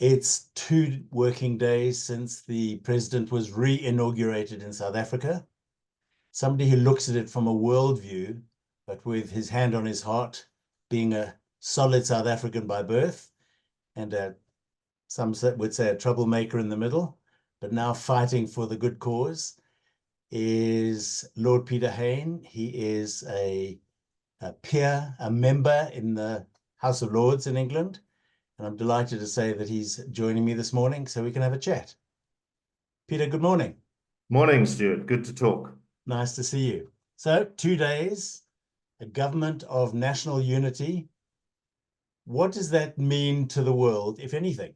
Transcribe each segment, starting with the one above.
It's 2 working days since the president was re-inaugurated in South Africa. Somebody who looks at it from a worldview, but with his hand on his heart, being a solid South African by birth, and some would say a troublemaker in the middle, but now fighting for the good cause, is Lord Peter Hain. He is a peer, a member in the House of Lords in England. And I'm delighted to say that he's joining me this morning so we can have a chat. Peter, good morning. Morning, Stuart. Good to talk. Nice to see you. So 2 days, a government of national unity. What does that mean to the world, if anything?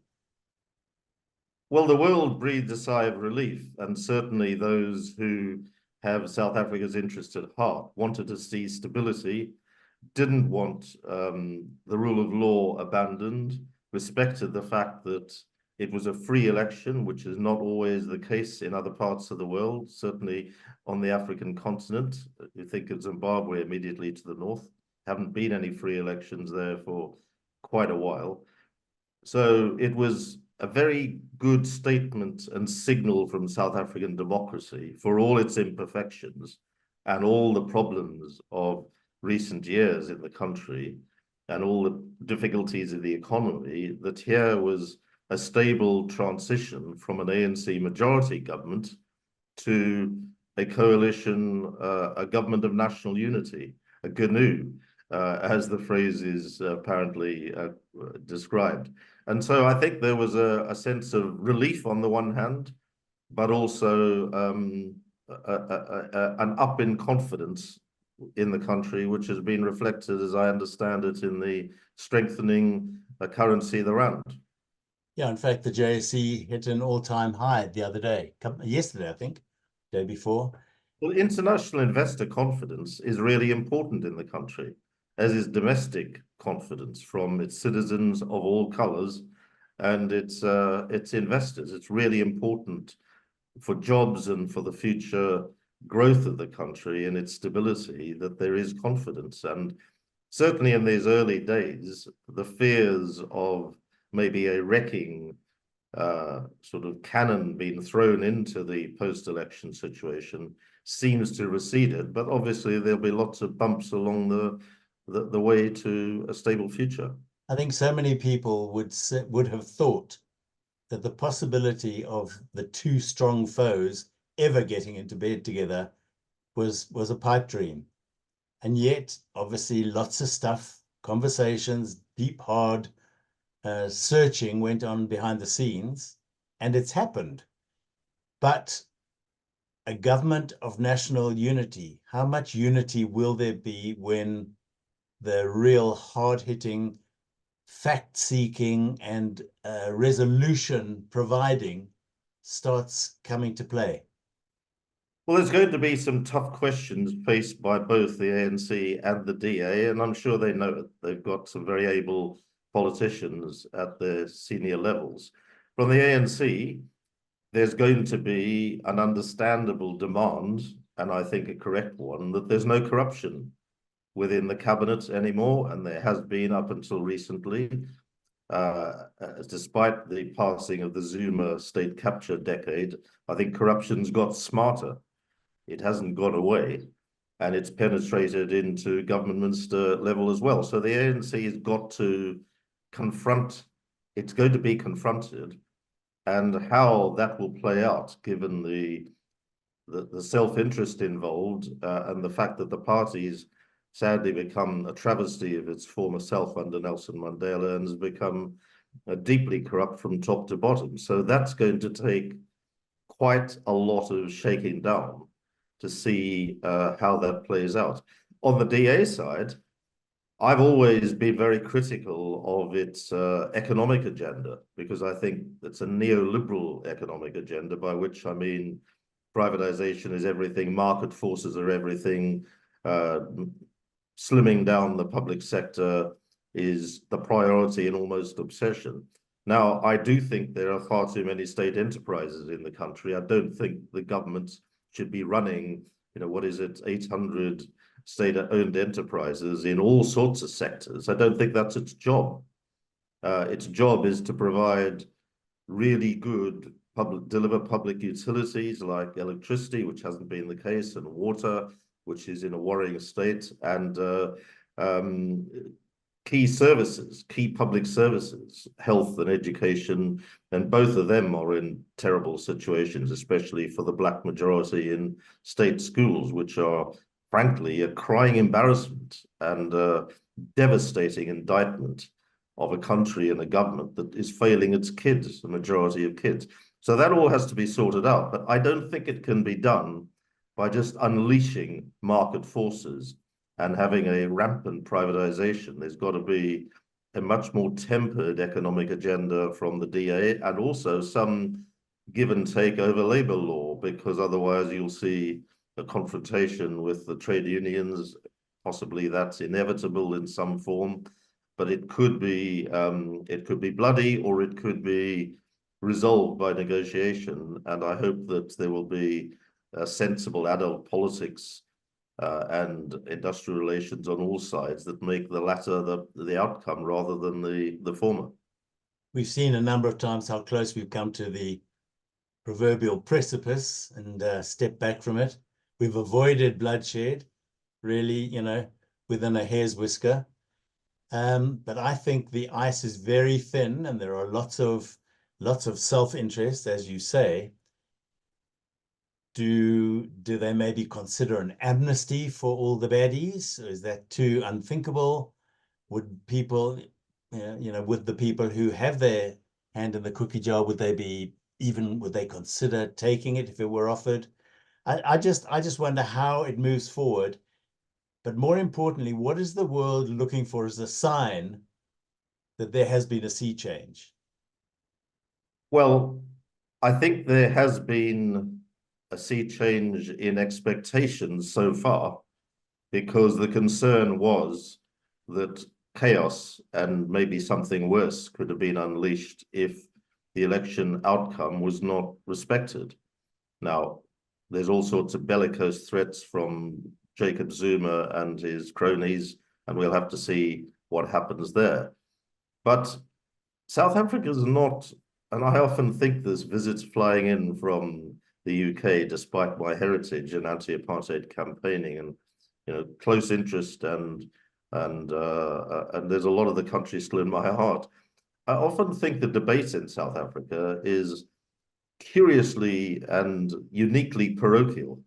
Well, the world breathed a sigh of relief, and certainly those who have South Africa's interest at heart wanted to see stability, didn't want the rule of law abandoned, respected the fact that it was a free election, which is not always the case in other parts of the world, certainly on the African continent. You think of Zimbabwe immediately to the north, haven't been any free elections there for quite a while. So it was a very good statement and signal from South African democracy for all its imperfections and all the problems of recent years in the country and all the difficulties of the economy, that here was a stable transition from an ANC majority government to a coalition, a government of national unity, a GNU, as the phrase is apparently described. And so I think there was a sense of relief on the one hand, but also an up in confidence in the country, which has been reflected, as I understand it, in the strengthening currency of the rand. Yeah, in fact, the JSE hit an all-time high the other day, yesterday, I think, day before. Well, international investor confidence is really important in the country, as is domestic confidence from its citizens of all colors and its investors. It's really important for jobs and for the future growth of the country and its stability that there is confidence. And certainly in these early days, the fears of maybe a wrecking sort of cannon being thrown into the post-election situation seems to have receded, but obviously there'll be lots of bumps along the way to a stable future. I think so many people would have thought that the possibility of the two strong foes ever getting into bed together was a pipe dream. And yet, obviously, lots of stuff, conversations, deep, hard searching went on behind the scenes, and it's happened. But a government of national unity, how much unity will there be when the real hard-hitting, fact-seeking and resolution providing starts coming to play? Well, there's going to be some tough questions faced by both the ANC and the DA, and I'm sure they know it. They've got some very able politicians at the senior levels. From the ANC, there's going to be an understandable demand, and I think a correct one, that there's no corruption within the cabinet anymore, and there has been up until recently. Despite the passing of the Zuma state capture decade, I think corruption's got smarter. It hasn't gone away, and it's penetrated into government minister level as well. So the ANC has got to confront, it's going to be confronted, and how that will play out, given the self-interest involved and the fact that the party's sadly become a travesty of its former self under Nelson Mandela and has become deeply corrupt from top to bottom. So that's going to take quite a lot of shaking down to see how that plays out. On the DA side, I've always been very critical of its economic agenda, because I think it's a neoliberal economic agenda, by which I mean privatization is everything, market forces are everything, slimming down the public sector is the priority and almost obsession. Now, I do think there are far too many state enterprises in the country. I don't think the government should be running, what is it, 800 state-owned enterprises in all sorts of sectors. I don't think that's its job. Its job is to provide really good deliver public utilities like electricity, which hasn't been the case, and water, which is in a worrying state, and um, key services, key public services, health and education, and both of them are in terrible situations, especially for the black majority in state schools, which are frankly a crying embarrassment and devastating indictment of a country and a government that is failing its kids, the majority of kids. So that all has to be sorted out. But I don't think it can be done by just unleashing market forces and having a rampant privatization. There's got to be a much more tempered economic agenda from the DA, and also some give and take over labor law, because otherwise you'll see a confrontation with the trade unions. Possibly that's inevitable in some form, but it could be bloody, or it could be resolved by negotiation. And I hope that there will be a sensible adult politics and industrial relations on all sides that make the latter the outcome rather than the former. We've seen a number of times how close we've come to the proverbial precipice and step back from it. We've avoided bloodshed, really, within a hair's whisker. But I think the ice is very thin, and there are lots of self-interest, as you say. Do they maybe consider an amnesty for all the baddies? Or is that too unthinkable? Would people, would the people who have their hand in the cookie jar, would they consider taking it if it were offered? I just wonder how it moves forward. But more importantly, what is the world looking for as a sign that there has been a sea change? Well, I think there has been a sea change in expectations so far, because the concern was that chaos and maybe something worse could have been unleashed if the election outcome was not respected. Now, there's all sorts of bellicose threats from Jacob Zuma and his cronies, and we'll have to see what happens there. But South Africa is not, and I often think there's visits flying in from the UK, despite my heritage in anti-apartheid campaigning and close interest, and there's a lot of the country still in my heart. I often think the debate in South Africa is curiously and uniquely parochial.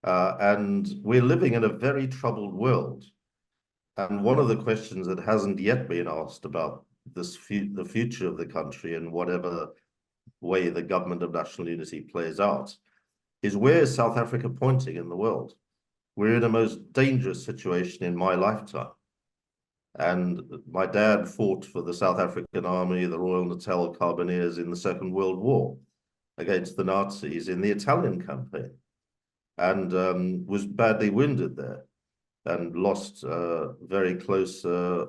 And we're living in a very troubled world. And one of the questions that hasn't yet been asked about the future of the country, in whatever way the government of national unity plays out, is where is South Africa pointing in the world? We're in a most dangerous situation in my lifetime. And my dad fought for the South African Army, the Royal Natal Carbineers, in the Second World War against the Nazis in the Italian campaign, and was badly wounded there, and lost very close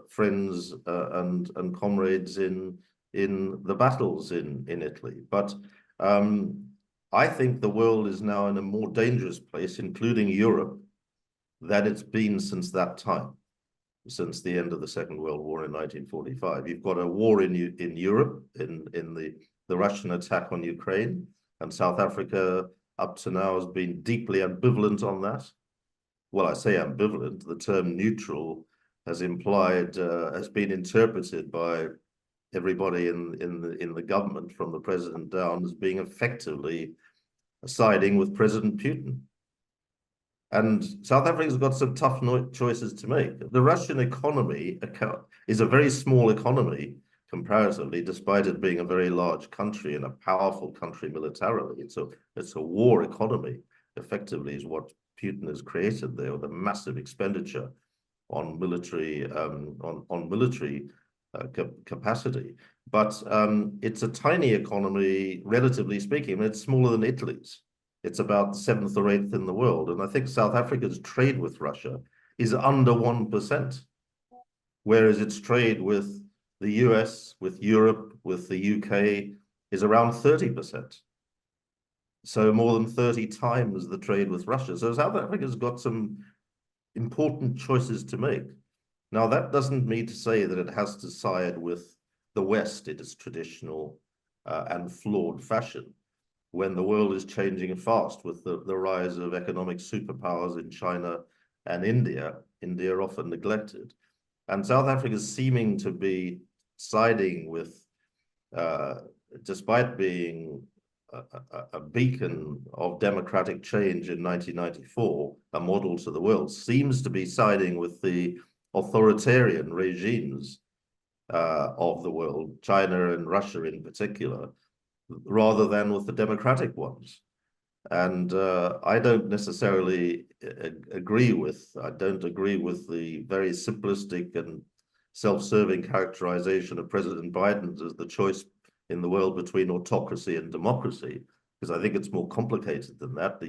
friends and comrades in the battles in Italy. But I think the world is now in a more dangerous place, including Europe, than it's been since that time, since the end of the Second World War in 1945. You've got a war in Europe, in the Russian attack on Ukraine, and South Africa up to now has been deeply ambivalent on that. Well, I say ambivalent. The term neutral has been interpreted by everybody in the government, from the president down, as being effectively siding with President Putin. And South Africa's got some tough choices to make. The Russian economy is a very small economy comparatively, despite it being a very large country and a powerful country militarily. It's a war economy, effectively, is what Putin has created there, with a massive expenditure on military capacity. But it's a tiny economy, relatively speaking. I mean, it's smaller than Italy's. It's about 7th or 8th in the world. And I think South Africa's trade with Russia is under 1%, whereas its trade with the US, with Europe, with the UK is around 30%. So more than 30 times the trade with Russia. So South Africa's got some important choices to make. Now, that doesn't mean to say that it has to side with the West, its traditional and flawed fashion, when the world is changing fast with the rise of economic superpowers in China and India. India often neglected. And South Africa is seeming to be siding with, despite being a beacon of democratic change in 1994, a model to the world, seems to be siding with the authoritarian regimes of the world, China and Russia in particular, rather than with the democratic ones. And I don't necessarily agree with the very simplistic and self-serving characterization of President Biden as the choice in the world between autocracy and democracy, because I think it's more complicated than that. The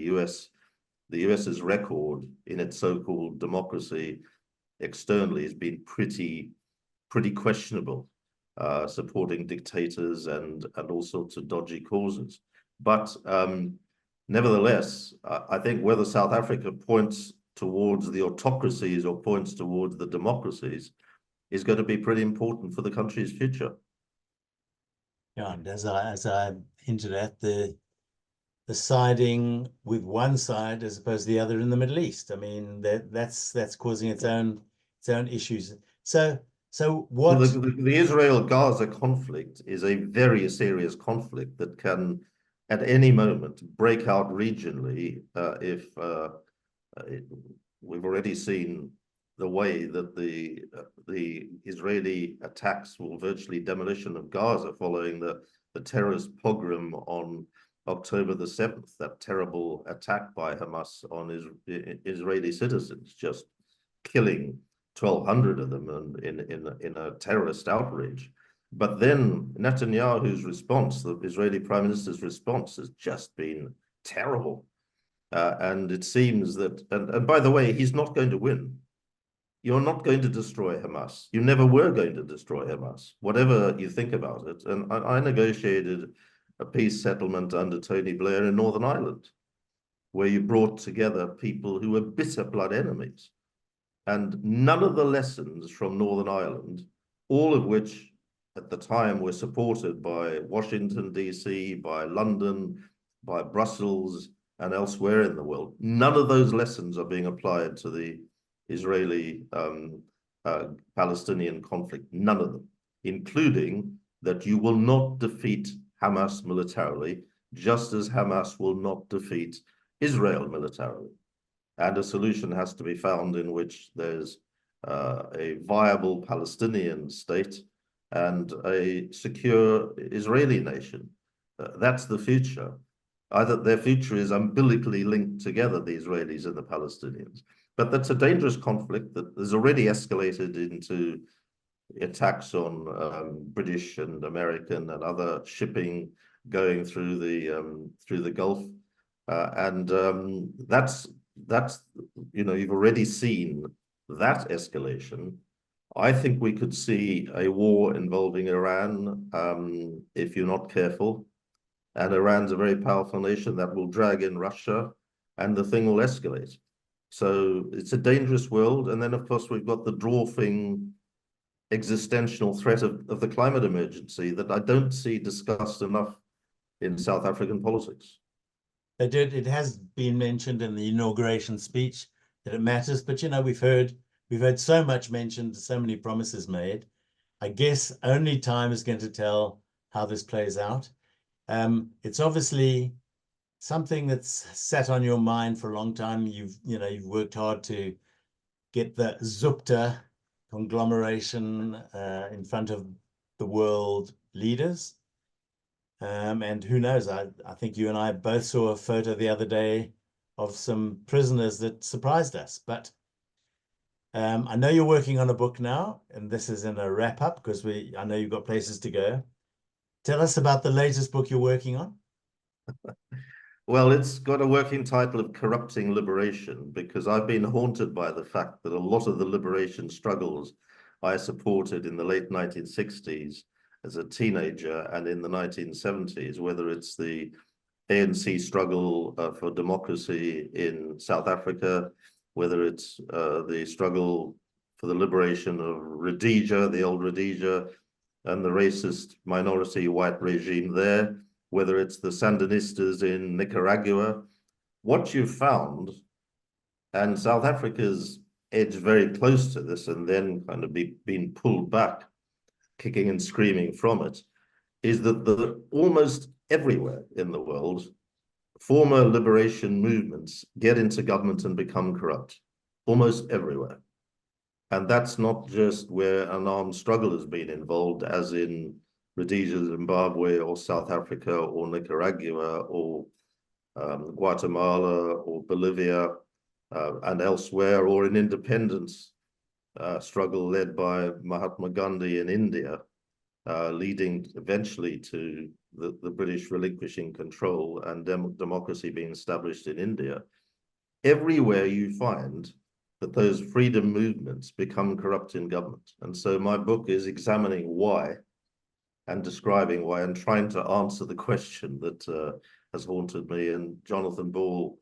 US's record in its so-called democracy externally has been pretty questionable, supporting dictators and all sorts of dodgy causes. But nevertheless, I think whether South Africa points towards the autocracies or points towards the democracies is going to be pretty important for the country's future. Yeah, and as I hinted at, the siding with one side as opposed to the other in the Middle East. I mean, that's causing its own issues. So what? Well, the Israel-Gaza conflict is a very serious conflict that can, at any moment, break out regionally if we've already seen the way that the Israeli attacks or virtually demolition of Gaza following the terrorist pogrom on October the 7th, that terrible attack by Hamas on Israeli citizens, just killing 1,200 of them in a terrorist outrage. But then Netanyahu's response, the Israeli Prime Minister's response, has just been terrible. And it seems that, and by the way, he's not going to win. You're not going to destroy Hamas. You never were going to destroy Hamas, whatever you think about it. And I negotiated a peace settlement under Tony Blair in Northern Ireland, where you brought together people who were bitter blood enemies. And none of the lessons from Northern Ireland, all of which at the time were supported by Washington, D.C., by London, by Brussels, and elsewhere in the world, none of those lessons are being applied to the Israeli-Palestinian conflict, none of them, including that you will not defeat Hamas militarily, just as Hamas will not defeat Israel militarily. And a solution has to be found in which there's a viable Palestinian state and a secure Israeli nation. That's the future. Either their future is umbilically linked together, the Israelis and the Palestinians. But that's a dangerous conflict that has already escalated into attacks on British and American and other shipping going through the Gulf. That's you've already seen that escalation. I think we could see a war involving Iran if you're not careful. And Iran's a very powerful nation that will drag in Russia, and the thing will escalate. So it's a dangerous world. And then, of course, we've got the dwarfing existential threat of the climate emergency that I don't see discussed enough in South African politics. It has been mentioned in the inauguration speech that it matters, but we've heard so much mentioned, so many promises made. I guess only time is going to tell how this plays out. It's obviously something that's sat on your mind for a long time. You've worked hard to get the Zupta conglomeration in front of the world leaders. And who knows, I think you and I both saw a photo the other day of some prisoners that surprised us. But I know you're working on a book now, and this is in a wrap up because I know you've got places to go. Tell us about the latest book you're working on. Well, it's got a working title of Corrupting Liberation, because I've been haunted by the fact that a lot of the liberation struggles I supported in the late 1960s as a teenager and in the 1970s, whether it's the ANC struggle for democracy in South Africa, whether it's the struggle for the liberation of Rhodesia, the old Rhodesia, and the racist minority white regime there, whether it's the Sandinistas in Nicaragua, what you've found, and South Africa's edged very close to this and then kind of been pulled back, kicking and screaming from it, is that almost everywhere in the world, former liberation movements get into government and become corrupt, almost everywhere. And that's not just where an armed struggle has been involved, as in Rhodesia, Zimbabwe, or South Africa, or Nicaragua, or Guatemala, or Bolivia, and elsewhere, or an independence struggle led by Mahatma Gandhi in India, leading eventually to the British relinquishing control and democracy being established in India. Everywhere you find that those freedom movements become corrupt in government. And so my book is examining why and describing why and trying to answer the question that has haunted me. And Jonathan Ball,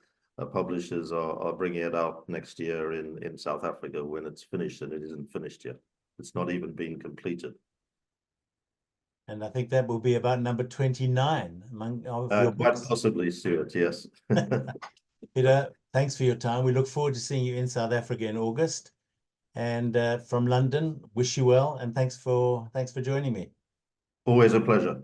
publishers, are bringing it out next year in South Africa when it's finished, and it isn't finished yet. It's not even been completed. And I think that will be about number 29 among of your books. Quite possibly, Stuart, yes. Peter, thanks for your time. We look forward to seeing you in South Africa in August. And from London, wish you well, and thanks for joining me. Always a pleasure.